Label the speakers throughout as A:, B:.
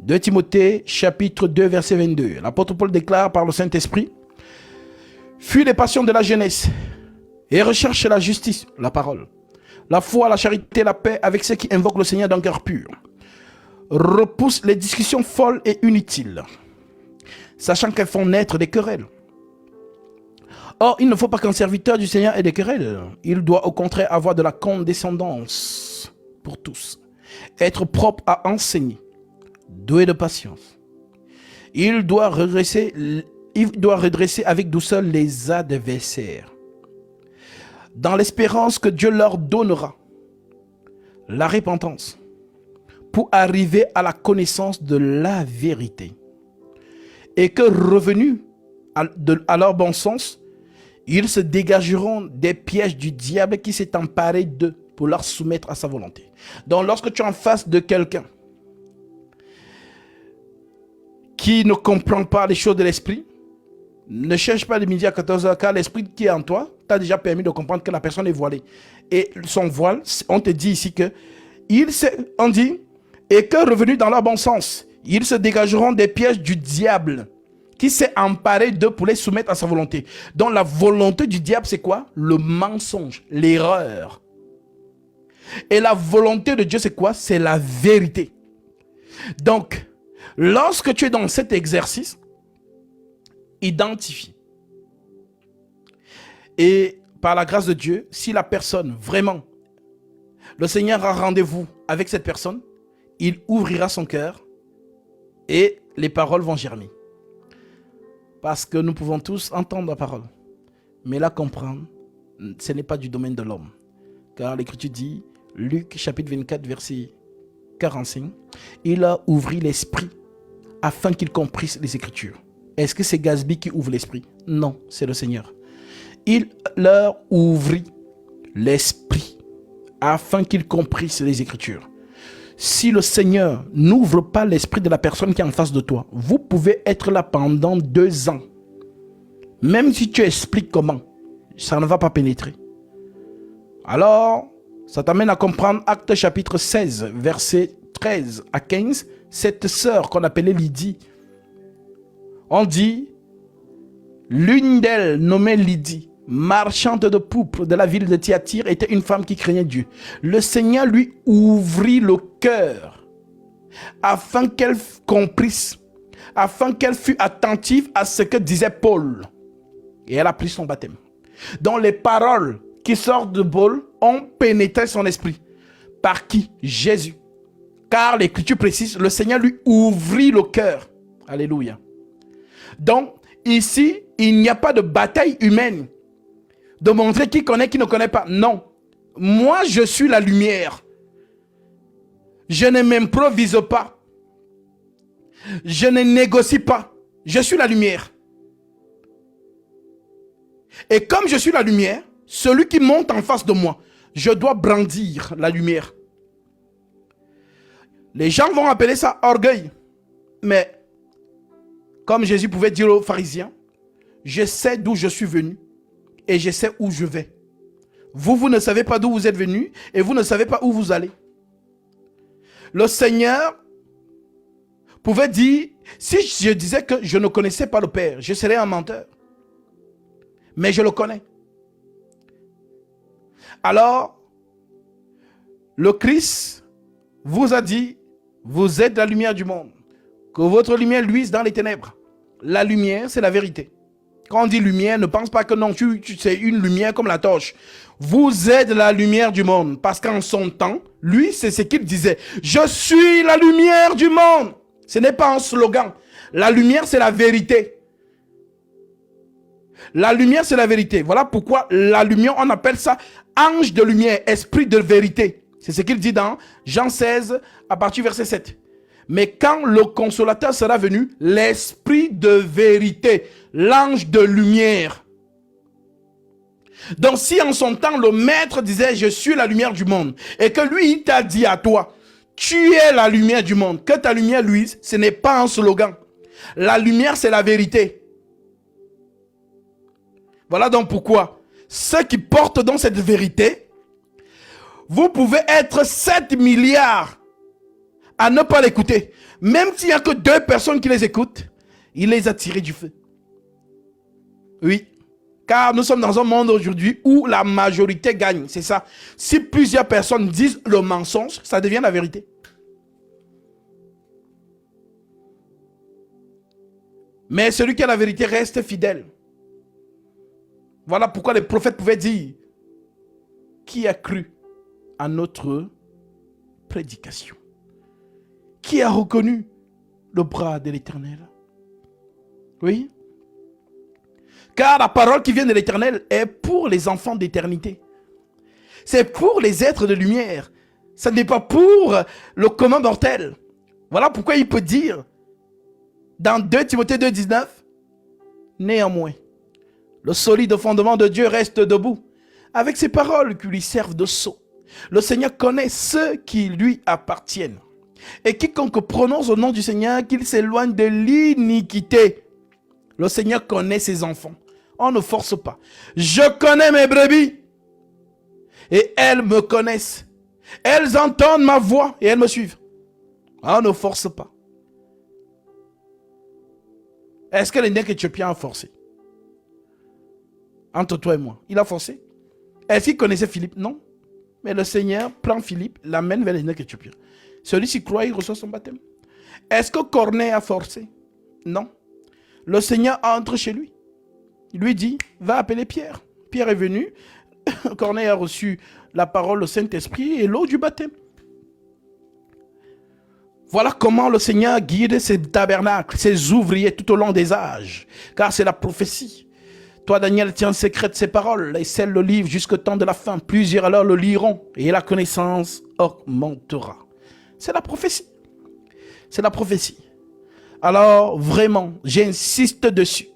A: 2 Timothée, chapitre 2, verset 22. L'apôtre Paul déclare par le Saint-Esprit: fuis les passions de la jeunesse et recherche la justice, la parole, la foi, la charité, la paix avec ceux qui invoquent le Seigneur d'un cœur pur. Repousse les discussions folles et inutiles, sachant qu'elles font naître des querelles. Or, il ne faut pas qu'un serviteur du Seigneur ait des querelles. Il doit au contraire avoir de la condescendance pour tous, être propre à enseigner, doué de patience. Il doit redresser avec douceur les adversaires, dans l'espérance que Dieu leur donnera la repentance pour arriver à la connaissance de la vérité, et que revenus à leur bon sens, ils se dégageront des pièges du diable qui s'est emparé d'eux pour leur soumettre à sa volonté. Donc lorsque tu es en face de quelqu'un qui ne comprend pas les choses de l'esprit, ne cherche pas le midi à 14h, car l'esprit qui est en toi t'a déjà permis de comprendre que la personne est voilée. Et son voile, on te dit ici que, on dit, et que revenus dans leur bon sens, ils se dégageront des pièges du diable qui s'est emparé d'eux pour les soumettre à sa volonté. Donc la volonté du diable, c'est quoi? Le mensonge, l'erreur. Et la volonté de Dieu, c'est quoi? C'est la vérité. Donc, lorsque tu es dans cet exercice, identifie. Et par la grâce de Dieu, si la personne, vraiment, le Seigneur a rendez-vous avec cette personne, il ouvrira son cœur et les paroles vont germer. Parce que nous pouvons tous entendre la parole, mais la comprendre, ce n'est pas du domaine de l'homme. Car l'Écriture dit, Luc chapitre 24, verset 45, il a ouvert l'esprit afin qu'il comprisse les Écritures. Est-ce que c'est Gatsby qui ouvre l'esprit? Non, c'est le Seigneur. Il leur ouvrit l'esprit afin qu'ils comprissent les Écritures. Si le Seigneur n'ouvre pas l'esprit de la personne qui est en face de toi, vous pouvez être là pendant 2 ans. Même si tu expliques comment, ça ne va pas pénétrer. Alors, ça t'amène à comprendre Actes chapitre 16, versets 13 à 15. Cette sœur qu'on appelait Lydie, on dit, l'une d'elles, nommée Lydie, marchande de pourpre de la ville de Thyatire, était une femme qui craignait Dieu. Le Seigneur lui ouvrit le cœur afin qu'elle comprisse, afin qu'elle fût attentive à ce que disait Paul. Et elle a pris son baptême. Donc les paroles qui sortent de Paul ont pénétré son esprit. Par qui? Jésus. Car l'Écriture précise, le Seigneur lui ouvrit le cœur. Alléluia. Donc ici, il n'y a pas de bataille humaine de montrer qui connaît, qui ne connaît pas. Non. Moi, je suis la lumière. Je ne m'improvise pas. Je ne négocie pas. Je suis la lumière. Et comme je suis la lumière, celui qui monte en face de moi, je dois brandir la lumière. Les gens vont appeler ça orgueil. Mais, comme Jésus pouvait dire aux pharisiens, je sais d'où je suis venu. Et je sais où je vais. Vous ne savez pas d'où vous êtes venu et vous ne savez pas où vous allez. Le Seigneur pouvait dire, si je disais que je ne connaissais pas le Père, je serais un menteur. Mais je le connais. Alors, le Christ vous a dit, vous êtes la lumière du monde. Que votre lumière luise dans les ténèbres. La lumière, c'est la vérité. Quand on dit lumière, ne pense pas que non, c'est une lumière comme la torche. Vous êtes la lumière du monde. Parce qu'en son temps, lui, c'est ce qu'il disait. Je suis la lumière du monde. Ce n'est pas un slogan. La lumière, c'est la vérité. La lumière, c'est la vérité. Voilà pourquoi la lumière, on appelle ça ange de lumière, esprit de vérité. C'est ce qu'il dit dans Jean 16, à partir du verset 7. Mais quand le consolateur sera venu, l'esprit de vérité, l'ange de lumière. Donc si en son temps le maître disait je suis la lumière du monde et que lui il t'a dit à toi tu es la lumière du monde, que ta lumière luise, ce n'est pas un slogan. La lumière c'est la vérité. Voilà donc pourquoi ceux qui portent dans cette vérité, vous pouvez être 7 milliards à ne pas l'écouter. Même s'il n'y a que 2 personnes qui les écoutent, il les a tirés du feu. Oui. Car nous sommes dans un monde aujourd'hui où la majorité gagne. C'est ça. Si plusieurs personnes disent le mensonge, ça devient la vérité. Mais celui qui a la vérité reste fidèle. Voilà pourquoi les prophètes pouvaient dire: qui a cru à notre prédication? Qui a reconnu le bras de l'Éternel? Oui. Car la parole qui vient de l'Éternel est pour les enfants d'éternité. C'est pour les êtres de lumière. Ce n'est pas pour le commun mortel. Voilà pourquoi il peut dire dans 2 Timothée 2,19, néanmoins, le solide fondement de Dieu reste debout, avec ses paroles qui lui servent de sceau. Le Seigneur connaît ceux qui lui appartiennent. Et quiconque prononce au nom du Seigneur, qu'il s'éloigne de l'iniquité. Le Seigneur connaît ses enfants. On ne force pas. Je connais mes brebis. Et elles me connaissent. Elles entendent ma voix et elles me suivent. On ne force pas. Est-ce que l'énec éthiopien a forcé? Entre toi et moi, il a forcé. Est-ce qu'il connaissait Philippe? Non. Mais le Seigneur prend Philippe, l'amène vers l'énec éthiopien. Celui-ci croit, il reçoit son baptême. Est-ce que Corneille a forcé? Non. Le Seigneur entre chez lui. Il lui dit, va appeler Pierre. Pierre est venu. Corneille a reçu la parole, le Saint-Esprit et l'eau du baptême. Voilà comment le Seigneur guide ses tabernacles, ses ouvriers tout au long des âges. Car c'est la prophétie. Toi, Daniel, tiens secrète ces paroles et scelle le livre jusqu'au temps de la fin. Plusieurs alors le liront et la connaissance augmentera. C'est la prophétie. C'est la prophétie. Alors, vraiment, j'insiste dessus.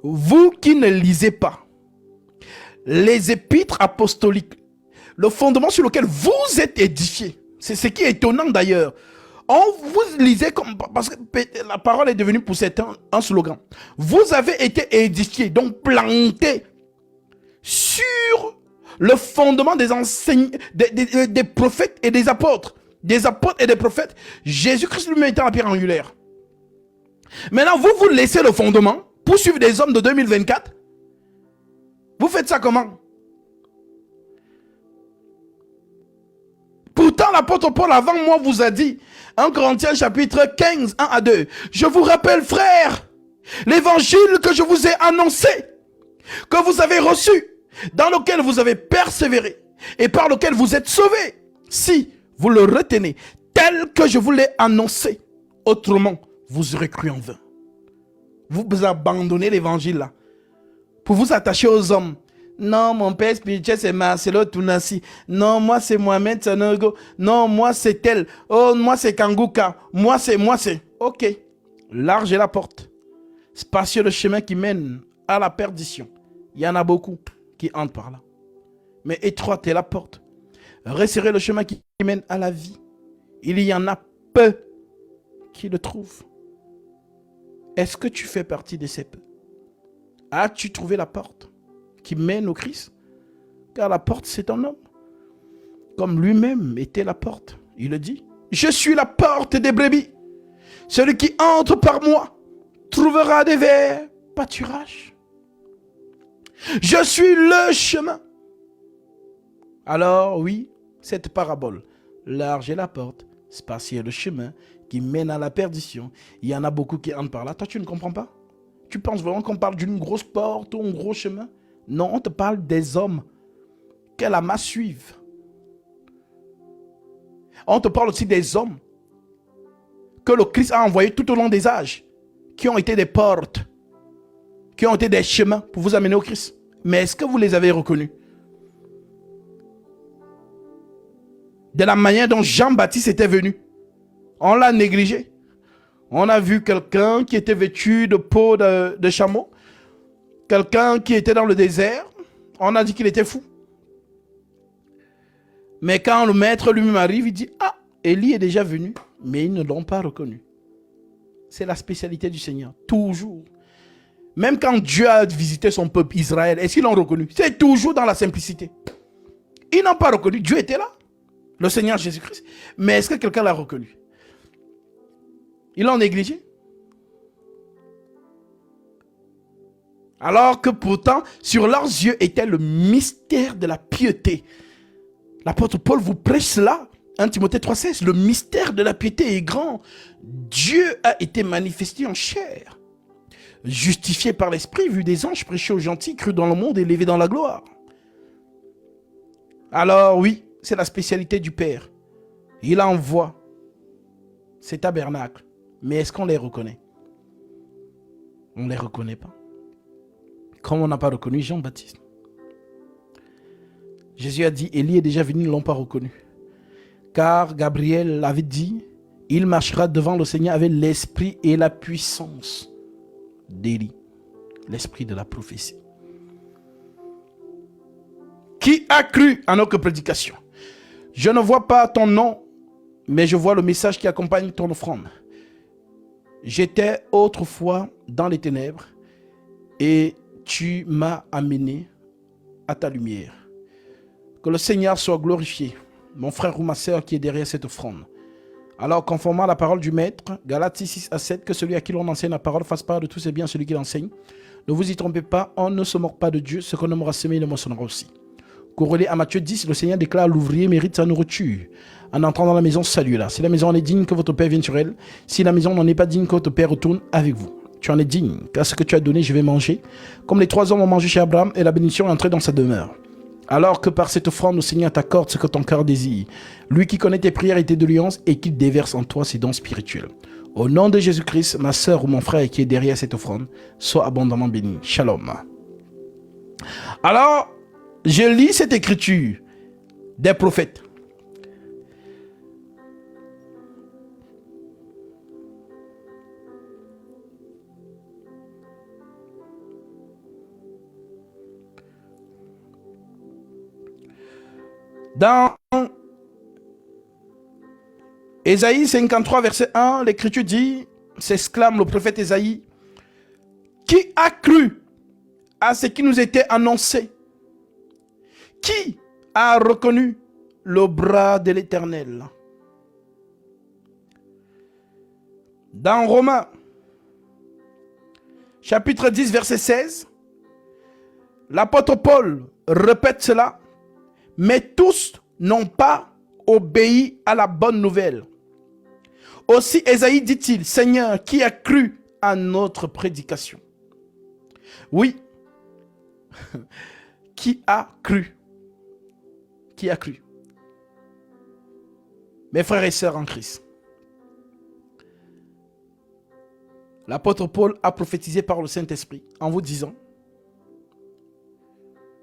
A: Vous qui ne lisez pas les épîtres apostoliques, le fondement sur lequel vous êtes édifiés, c'est ce qui est étonnant d'ailleurs. On vous lisez comme, parce que la parole est devenue pour certains un slogan. Vous avez été édifiés, donc plantés sur le fondement des enseignes, des prophètes et des apôtres. Des apôtres et des prophètes. Jésus-Christ lui-même étant la pierre angulaire. Maintenant, vous laissez le fondement pour suivre des hommes de 2024. Vous faites ça comment? Pourtant, l'apôtre Paul avant moi vous a dit, 1 Corinthiens chapitre 15, 1 à 2, je vous rappelle, frères, l'évangile que je vous ai annoncé, que vous avez reçu, dans lequel vous avez persévéré et par lequel vous êtes sauvés, si vous le retenez tel que je vous l'ai annoncé. Autrement, vous aurez cru en vain. Vous abandonnez l'évangile là pour vous attacher aux hommes. Non, mon père spirituel, c'est Marcelo Tounassi. Non, moi, c'est Mohamed Sanogo. Non, moi, c'est tel. Oh, moi, c'est Kanguka. Moi, c'est. Ok. Large est la porte. Spacieux le chemin qui mène à la perdition. Il y en a beaucoup qui entrent par là. Mais étroite est la porte. Resserrez le chemin qui mène à la vie. Il y en a peu qui le trouvent. Est-ce que tu fais partie de ces peu? As-tu trouvé la porte qui mène au Christ? Car la porte, c'est un homme. Comme lui-même était la porte. Il le dit. Je suis la porte des brebis. Celui qui entre par moi trouvera des verts pâturages. Je suis le chemin. Alors oui, cette parabole, large est la porte, spacieux le chemin qui mène à la perdition. Il y en a beaucoup qui entrent par là. Toi, tu ne comprends pas? Tu penses vraiment qu'on parle d'une grosse porte ou un gros chemin? Non, on te parle des hommes que la masse suive. On te parle aussi des hommes que le Christ a envoyés tout au long des âges, qui ont été des portes, qui ont été des chemins pour vous amener au Christ. Mais est-ce que vous les avez reconnus? De la manière dont Jean-Baptiste était venu, on l'a négligé. On a vu quelqu'un qui était vêtu de peau de chameau, quelqu'un qui était dans le désert, on a dit qu'il était fou. Mais quand le maître lui-même arrive, il dit, ah, Élie est déjà venu, mais ils ne l'ont pas reconnu. C'est la spécialité du Seigneur, toujours. Même quand Dieu a visité son peuple Israël, est-ce qu'ils l'ont reconnu? C'est toujours dans la simplicité. Ils n'ont pas reconnu, Dieu était là, le Seigneur Jésus-Christ. Mais est-ce que quelqu'un l'a reconnu? Ils l'ont négligé. Alors que pourtant, sur leurs yeux était le mystère de la piété. L'apôtre Paul vous prêche cela. 1 Timothée 3,16. Le mystère de la piété est grand. Dieu a été manifesté en chair. Justifié par l'esprit, vu des anges, prêché aux gentils, cru dans le monde, élevé dans la gloire. Alors oui, c'est la spécialité du Père. Il envoie ces tabernacles. Mais est-ce qu'on les reconnaît? On ne les reconnaît pas. Comme on n'a pas reconnu Jean-Baptiste. Jésus a dit, Élie est déjà venu, ils ne l'ont pas reconnu. Car Gabriel l'avait dit, il marchera devant le Seigneur avec l'esprit et la puissance d'Élie. L'esprit de la prophétie. Qui a cru à notre prédication? Je ne vois pas ton nom, mais je vois le message qui accompagne ton offrande. J'étais autrefois dans les ténèbres et tu m'as amené à ta lumière. Que le Seigneur soit glorifié, mon frère ou ma sœur qui est derrière cette offrande. Alors, conformément à la parole du Maître, Galates 6 à 7, que celui à qui l'on enseigne la parole fasse part de tous ses biens, celui qui l'enseigne. Ne vous y trompez pas, on ne se moque pas de Dieu, ce qu'on aura semé, il le moissonnera aussi. Corrélé à Matthieu 10, le Seigneur déclare l'ouvrier mérite sa nourriture. En entrant dans la maison, saluez-la. Si la maison en est digne, que votre Père vienne sur elle. Si la maison n'en est pas digne, que votre Père retourne avec vous. Tu en es digne, car ce que tu as donné, je vais manger. Comme les 3 hommes ont mangé chez Abraham, et la bénédiction est entrée dans sa demeure. Alors que par cette offrande, le Seigneur t'accorde ce que ton cœur désire. Lui qui connaît tes prières et tes doléances, et qui déverse en toi ses dons spirituels. Au nom de Jésus-Christ, ma sœur ou mon frère qui est derrière cette offrande, sois abondamment béni. Shalom. Alors, je lis cette écriture des prophètes. Dans Ésaïe 53, verset 1, l'écriture dit, s'exclame le prophète Ésaïe, qui a cru à ce qui nous était annoncé? Qui a reconnu le bras de l'Éternel? Dans Romains, chapitre 10, verset 16, l'apôtre Paul répète cela. Mais tous n'ont pas obéi à la bonne nouvelle. Aussi Ésaïe dit-il, Seigneur, qui a cru à notre prédication? Oui. Qui a cru? Qui a cru? Mes frères et sœurs en Christ. L'apôtre Paul a prophétisé par le Saint-Esprit en vous disant,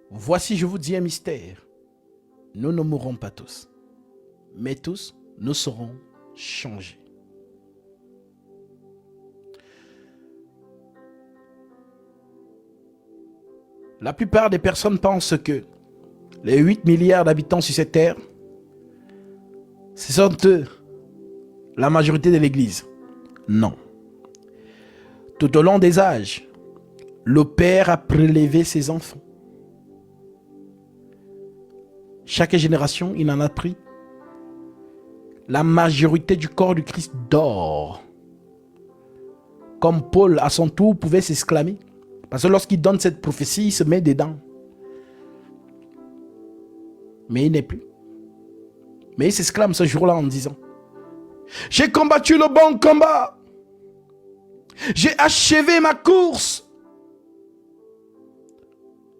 A: voici je vous dis un mystère. Nous ne mourrons pas tous, mais tous nous serons changés. La plupart des personnes pensent que les 8 milliards d'habitants sur cette terre, ce sont eux, la majorité de l'Église. Non. Tout au long des âges, le Père a prélevé ses enfants. Chaque génération, il en a pris. La majorité du corps du Christ dort. Comme Paul, à son tour, pouvait s'exclamer. Parce que lorsqu'il donne cette prophétie, il se met dedans. Mais il n'est plus. Mais il s'exclame ce jour-là en disant, j'ai combattu le bon combat. J'ai achevé ma course.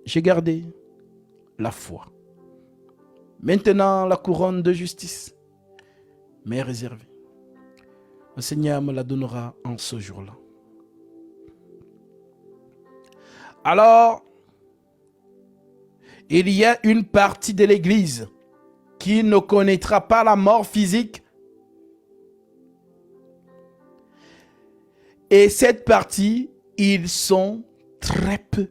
A: J'ai gardé la foi. Maintenant, la couronne de justice m'est réservée. Le Seigneur me la donnera en ce jour-là. Alors, il y a une partie de l'Église qui ne connaîtra pas la mort physique. Et cette partie, ils sont très peu.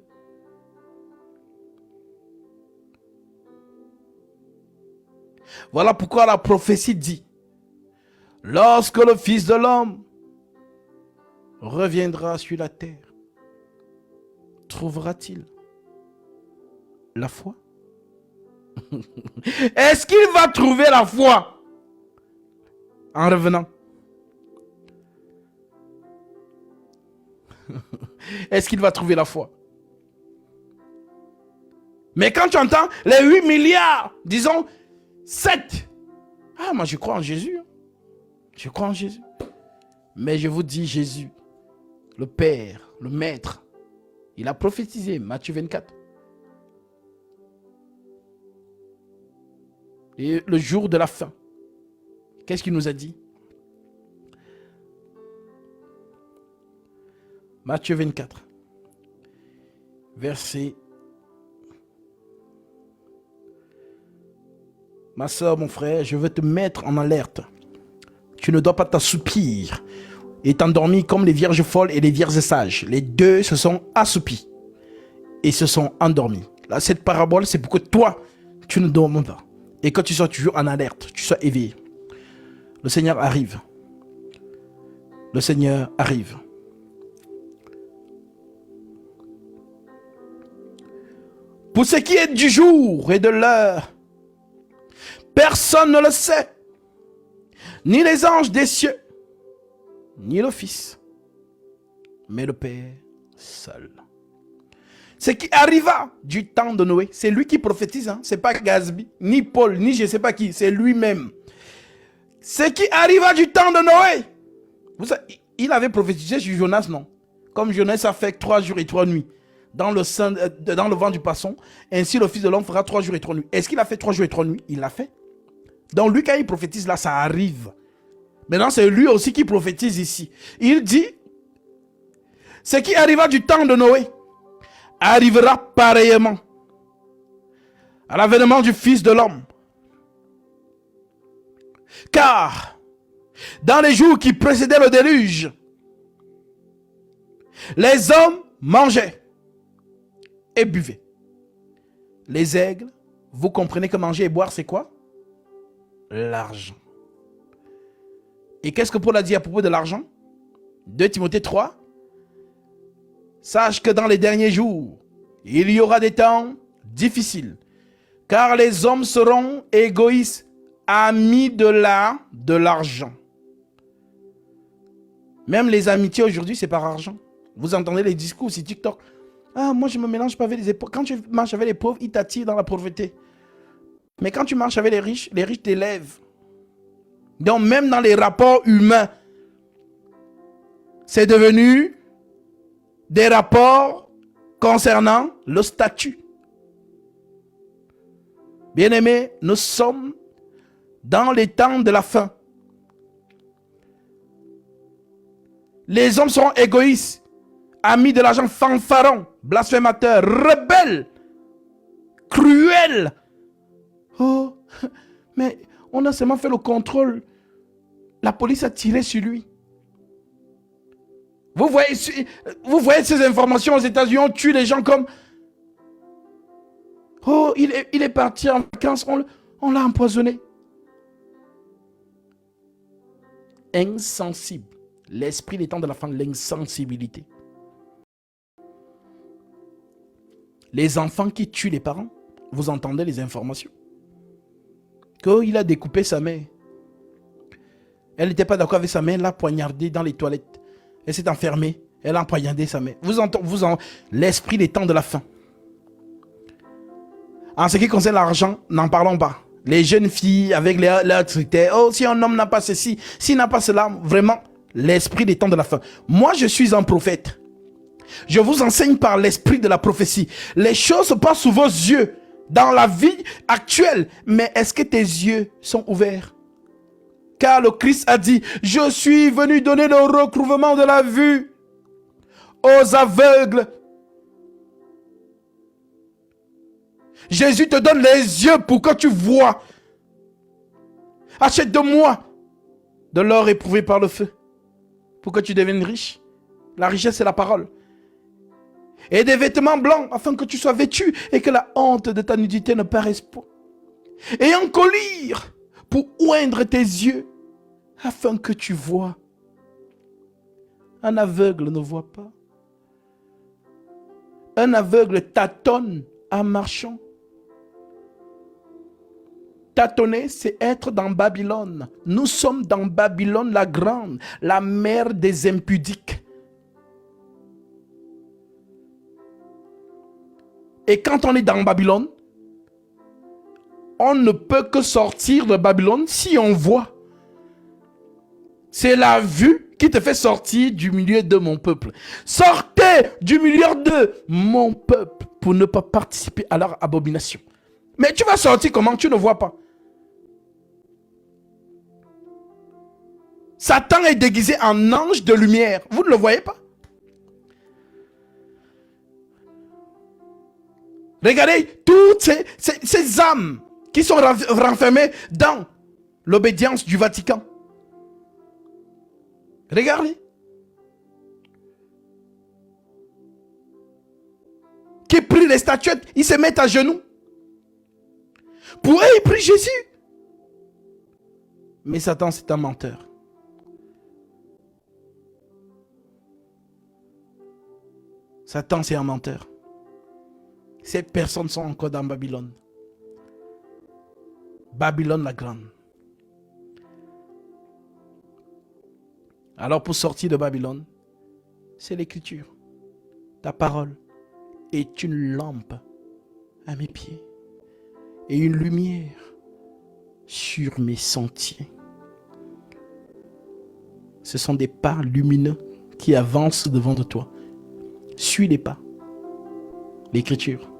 A: Voilà pourquoi la prophétie dit, lorsque le Fils de l'homme reviendra sur la terre, trouvera-t-il la foi? Est-ce qu'il va trouver la foi en revenant? Est-ce qu'il va trouver la foi? Mais quand tu entends les 8 milliards, disons 7. Ah, moi je crois en Jésus. Je crois en Jésus. Mais je vous dis, Jésus, le Père, le Maître, il a prophétisé, Matthieu 24. Et le jour de la fin, qu'est-ce qu'il nous a dit? Matthieu 24, verset... Ma soeur, mon frère, je veux te mettre en alerte. Tu ne dois pas t'assoupir et t'endormir comme les vierges folles et les vierges sages. Les deux se sont assoupis et se sont endormis. Là, cette parabole, c'est pour que toi, tu ne dormes pas. Et que tu sois toujours en alerte, tu sois éveillé. Le Seigneur arrive. Le Seigneur arrive. Pour ce qui est du jour et de l'heure, personne ne le sait. Ni les anges des cieux, ni le Fils, mais le Père seul. Ce qui arriva du temps de Noé, c'est lui qui prophétise, hein? C'est pas Gatsby, ni Paul, ni je ne sais pas qui, c'est lui-même. Ce qui arriva du temps de Noé, vous savez, il avait prophétisé sur Jonas, non? Comme Jonas a fait 3 jours et 3 nuits dans le vent du poisson, ainsi le Fils de l'homme fera 3 jours et 3 nuits. Est-ce qu'il a fait 3 jours et 3 nuits? Il l'a fait. Donc lui, quand il prophétise là, ça arrive. Maintenant, c'est lui aussi qui prophétise ici. Il dit, ce qui arriva du temps de Noé arrivera pareillement à l'avènement du Fils de l'homme. Car, dans les jours qui précédaient le déluge, les hommes mangeaient et buvaient. Les aigles, vous comprenez que manger et boire, c'est quoi? L'argent. Et qu'est-ce que Paul a dit à propos de l'argent? 2 Timothée 3. Sache que dans les derniers jours, il y aura des temps difficiles, car les hommes seront égoïstes, amis de l'argent. Même les amitiés aujourd'hui, c'est par argent. Vous entendez les discours sur TikTok. Ah, moi je me mélange pas avec les pauvres. Quand tu marches avec les pauvres, ils t'attirent dans la pauvreté. Mais quand tu marches avec les riches t'élèvent. Donc même dans les rapports humains, c'est devenu des rapports concernant le statut. Bien-aimés, nous sommes dans les temps de la fin. Les hommes seront égoïstes, amis de l'argent, fanfarons, blasphémateurs, rebelles, cruels. Oh, mais on a seulement fait le contrôle. La police a tiré sur lui. Vous voyez ces informations aux États-Unis, on tue les gens comme... Oh, il est parti en vacances, on l'a empoisonné. Insensible. L'esprit des temps de la fin, l'insensibilité. Les enfants qui tuent les parents, vous entendez les informations. Qu'il a découpé sa mère. Elle n'était pas d'accord avec sa mère, elle l'a poignardé dans les toilettes. Elle s'est enfermée, elle a poignardé sa mère. Vous entendez l'esprit des temps de la fin. En ce qui concerne l'argent, n'en parlons pas. Les jeunes filles avec leurs critères. Oh, si un homme n'a pas ceci, s'il n'a pas cela, vraiment, l'esprit des temps de la fin. Moi, je suis un prophète. Je vous enseigne par l'esprit de la prophétie. Les choses se passent sous vos yeux dans la vie actuelle. Mais est-ce que tes yeux sont ouverts? Car le Christ a dit, je suis venu donner le recouvrement de la vue aux aveugles. Jésus te donne les yeux pour que tu vois. Achète de moi de l'or éprouvé par le feu pour que tu deviennes riche. La richesse, c'est la parole. Et des vêtements blancs afin que tu sois vêtu et que la honte de ta nudité ne paraisse pas. Et un collier pour oindre tes yeux afin que tu vois. Un aveugle ne voit pas. Un aveugle tâtonne en marchant. Tâtonner, c'est être dans Babylone. Nous sommes dans Babylone la grande, la mère des impudiques. Et quand on est dans Babylone, on ne peut que sortir de Babylone si on voit. C'est la vue qui te fait sortir du milieu de mon peuple. Sortez du milieu de mon peuple pour ne pas participer à leur abomination. Mais tu vas sortir comment? Tu ne vois pas. Satan est déguisé en ange de lumière. Vous ne le voyez pas? Regardez toutes ces âmes qui sont renfermées dans l'obédience du Vatican. Regardez. Qui prient les statuettes, ils se mettent à genoux. Pour eux, ils prient Jésus. Mais Satan, c'est un menteur. Satan, c'est un menteur. Ces personnes sont encore dans Babylone. Babylone la grande. Alors pour sortir de Babylone, c'est l'écriture. Ta parole est une lampe à mes pieds et une lumière sur mes sentiers. Ce sont des pas lumineux qui avancent devant de toi. Suis les pas. L'écriture.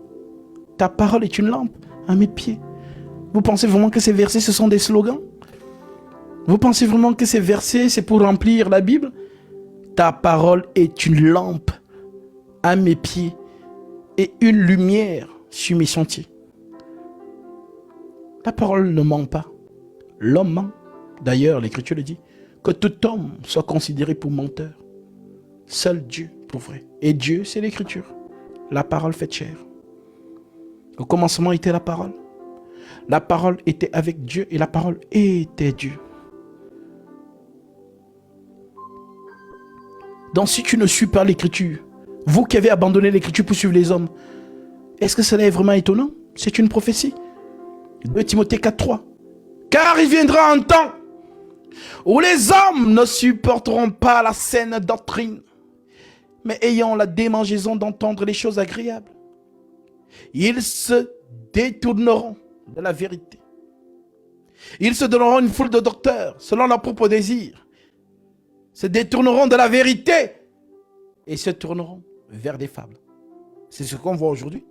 A: Ta parole est une lampe à mes pieds. Vous pensez vraiment que ces versets, ce sont des slogans? Vous pensez vraiment que ces versets, c'est pour remplir la Bible? Ta parole est une lampe à mes pieds et une lumière sur mes sentiers. Ta parole ne ment pas. L'homme ment. D'ailleurs, l'Écriture le dit, que tout homme soit considéré pour menteur. Seul Dieu pour vrai. Et Dieu, c'est l'Écriture. La parole faite chair. Au commencement était la parole. La parole était avec Dieu et la parole était Dieu. Donc si tu ne suis pas l'écriture, vous qui avez abandonné l'écriture pour suivre les hommes, est-ce que cela est vraiment étonnant? C'est une prophétie. 2 Timothée 4:3. Car il viendra un temps où les hommes ne supporteront pas la saine doctrine, mais ayant la démangeaison d'entendre les choses agréables, ils se détourneront de la vérité. Ils se donneront une foule de docteurs selon leur propre désir, se détourneront de la vérité et se tourneront vers des fables. C'est ce qu'on voit aujourd'hui.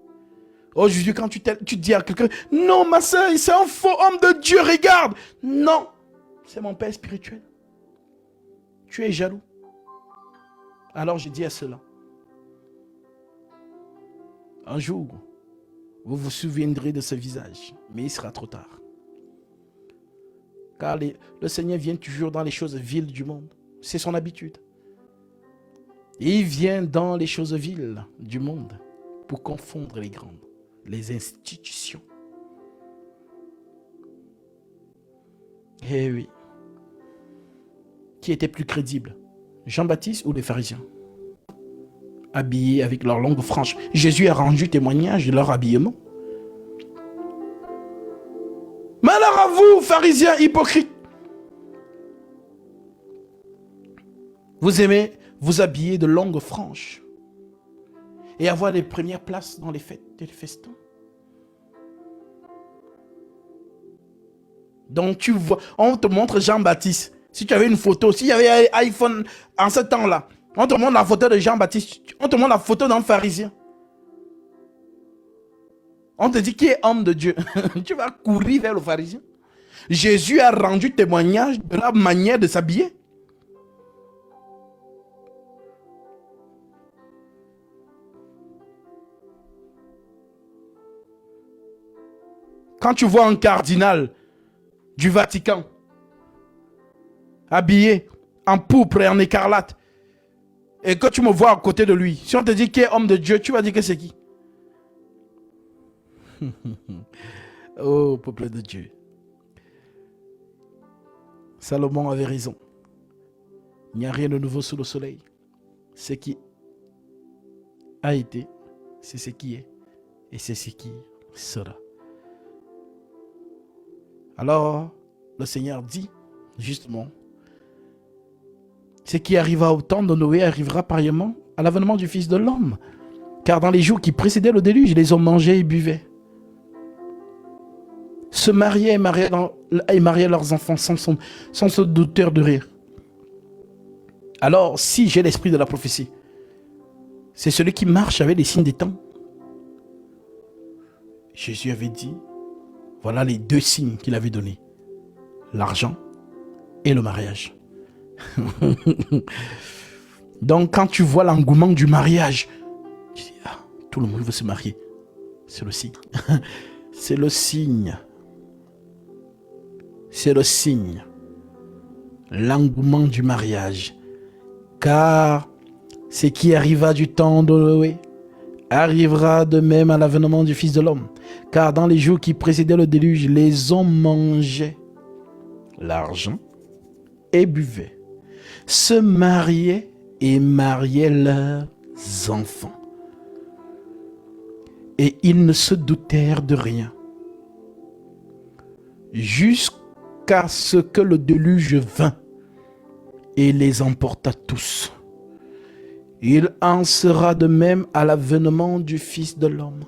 A: Aujourd'hui, quand tu dis à quelqu'un, non, ma soeur, c'est un faux homme de Dieu, regarde. Non, c'est mon père spirituel. Tu es jaloux. Alors je dis à cela, un jour, vous vous souviendrez de ce visage, mais il sera trop tard. Car le Seigneur vient toujours dans les choses viles du monde. C'est son habitude. Il vient dans les choses viles du monde pour confondre les grandes, les institutions. Eh oui. Qui était plus crédible, Jean-Baptiste ou les pharisiens? Habillés avec leurs longues franges. Jésus a rendu témoignage de leur habillement. Malheur à vous, pharisiens hypocrites. Vous aimez vous habiller de longues franges et avoir les premières places dans les fêtes et les festins. Donc tu vois, on te montre Jean-Baptiste. Si tu avais une photo, s'il y avait un iPhone en ce temps-là, on te montre la photo de Jean-Baptiste, on te montre la photo d'un pharisien. On te dit qui est homme de Dieu. Tu vas courir vers le pharisien. Jésus a rendu témoignage de la manière de s'habiller. Quand tu vois un cardinal du Vatican habillé en pourpre et en écarlate, et que tu me vois à côté de lui, si on te dit qui est homme de Dieu, tu vas dire que c'est qui? Oh, peuple de Dieu. Salomon avait raison. Il n'y a rien de nouveau sous le soleil. Ce qui a été, c'est ce qui est, et c'est ce qui sera. Alors, le Seigneur dit, justement, ce qui arriva au temps de Noé arrivera pareillement à l'avènement du Fils de l'homme. Car dans les jours qui précédaient le déluge, les hommes mangeaient et buvaient, se mariaient et mariaient leurs enfants sans se douter de rire. Alors, si j'ai l'esprit de la prophétie, c'est celui qui marche avec les signes des temps. Jésus avait dit, voilà les 2 signes qu'il avait donnés, l'argent et le mariage. Donc, quand tu vois l'engouement du mariage, tu dis, ah, tout le monde veut se marier. C'est le signe. C'est le signe. C'est le signe. L'engouement du mariage. Car ce qui arriva du temps de Noé arrivera de même à l'avènement du Fils de l'homme. Car dans les jours qui précédaient le déluge, les hommes mangeaient l'argent et buvaient, se mariaient et mariaient leurs enfants. Et ils ne se doutèrent de rien, jusqu'à ce que le déluge vint et les emporta tous. Il en sera de même à l'avènement du Fils de l'homme.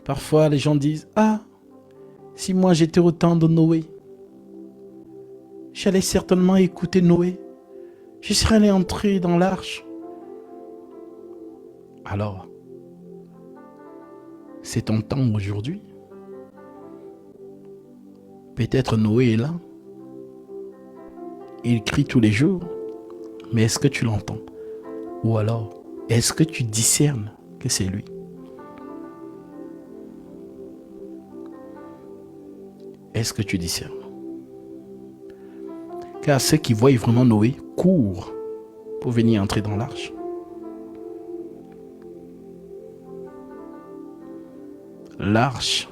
A: Parfois, les gens disent, ah, si moi j'étais au temps de Noé, j'allais certainement écouter Noé. Je serais allé entrer dans l'arche. Alors, c'est ton temps aujourd'hui. Peut-être Noé est là. Il crie tous les jours. Mais est-ce que tu l'entends? Ou alors, est-ce que tu discernes que c'est lui? Est-ce que tu discernes? Car ceux qui voient vraiment Noé courent pour venir entrer dans l'arche. L'arche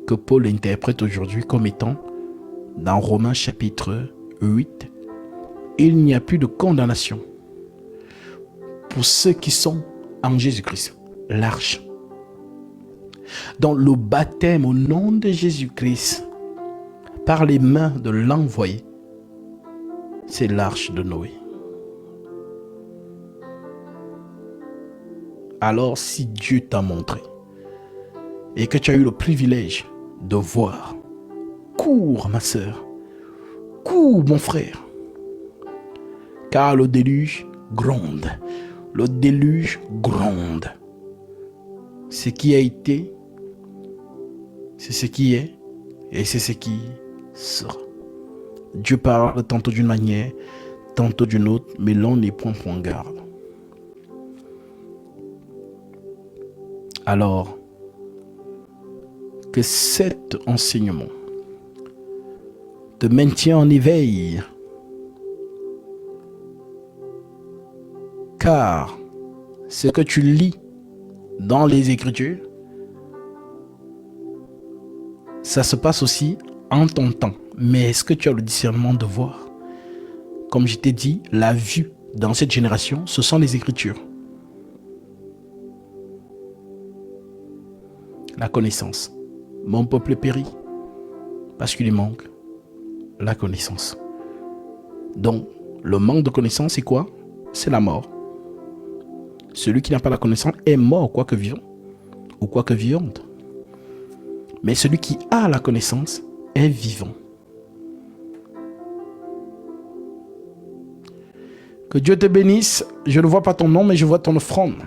A: que Paul interprète aujourd'hui comme étant, dans Romains chapitre 8, il n'y a plus de condamnation pour ceux qui sont en Jésus-Christ. L'arche. Donc le baptême au nom de Jésus-Christ, par les mains de l'envoyé, c'est l'arche de Noé. Alors si Dieu t'a montré et que tu as eu le privilège de voir, cours ma sœur, cours mon frère, car le déluge gronde, le déluge gronde. Ce qui a été, c'est ce qui est et c'est ce qui sera. Dieu parle tantôt d'une manière, tantôt d'une autre, mais l'on n'y prend point garde. Alors, que cet enseignement te maintient en éveil, car ce que tu lis dans les Écritures, ça se passe aussi en ton temps. Mais est-ce que tu as le discernement de voir? Comme je t'ai dit, la vue dans cette génération, ce sont les Écritures. La connaissance. Mon peuple périt parce qu'il lui manque la connaissance. Donc, le manque de connaissance, c'est quoi? C'est la mort. Celui qui n'a pas la connaissance est mort, quoique vivant ou quoique vivante. Mais celui qui a la connaissance est vivant. Que Dieu te bénisse. Je ne vois pas ton nom, mais je vois ton offrande.